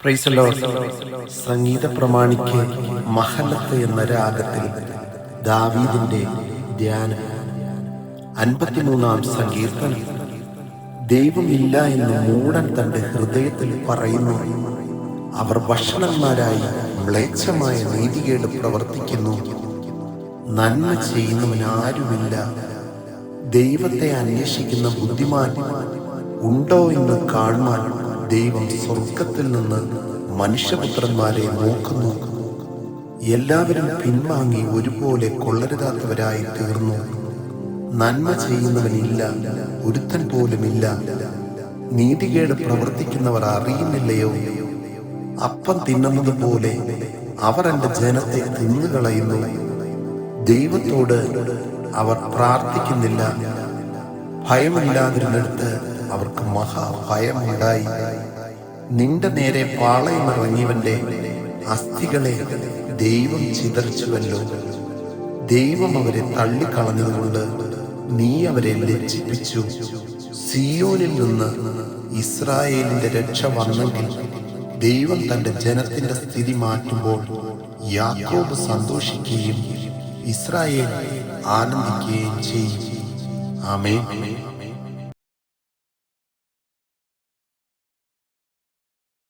Price the Lord. സംഗീത പ്രമാണിക്ക് മഹലത്ത് എന്ന രാഗത്തിൽ ദാവീദിന്റെ ധ്യാനം. 53-ാം സങ്കീർത്തനം. ദൈവമില്ല എന്ന് മൂഢൻ തന്റെ ഹൃദയത്തിൽ പറയുന്നു. അവർ ഭക്ഷണന്മാരായി മ്ലേച്ഛമായ നീതികേട് പ്രവർത്തിക്കുന്നു. നന്മ ചെയ്യുന്നവനാരുമില്ല. ദൈവത്തെ അന്വേഷിക്കുന്ന ബുദ്ധിമാൻ ഉണ്ടോ എന്ന് കാണുവാൻ ദൈവം സ്വർഗത്തിൽ നിന്ന് മനുഷ്യപുത്രന്മാരെ നോക്കുന്നു. എല്ലാവരും പിൻവാങ്ങി ഒരുപോലെ കൊള്ളരുതാത്തവരായി തീർന്നു. നന്മ ചെയ്യുന്നവനില്ല, ഒരുത്തൻ പോലുമില്ല. നീതികേട് പ്രവർത്തിക്കുന്നവർ അറിയുന്നില്ലയോ? അപ്പം തിന്നുന്നത് പോലെ അവർ എൻ്റെ ജനത്തെ തിന്നുകളയുന്നു. ദൈവത്തോട് അവർ പ്രാർത്ഥിക്കുന്നില്ല. ഭയമില്ലാതിരുന്നിടത്ത് അവർക്ക് മഹാഭയമുണ്ടായി. നിന്റെ നേരെ പാളയമിറങ്ങിയവന്റെ അസ്ഥികളെ ദൈവം ചിതറിച്ചുവല്ലോ. ദൈവം അവരെ തള്ളിക്കളഞ്ഞതുകൊണ്ട് നീ അവരെ ലജ്ജിപ്പിച്ചു. സിയോനിൽ നിന്ന് ഇസ്രായേലിന്റെ രക്ഷ വന്നെങ്കിൽ ദൈവം തന്റെ ജനത്തിന്റെ സ്ഥിതി മാറ്റുമ്പോൾ യാക്കോബ് സന്തോഷിക്കുകയും ഇസ്രായേൽ ആനന്ദിക്കുകയും ചെയ്യും. ആമേൻ.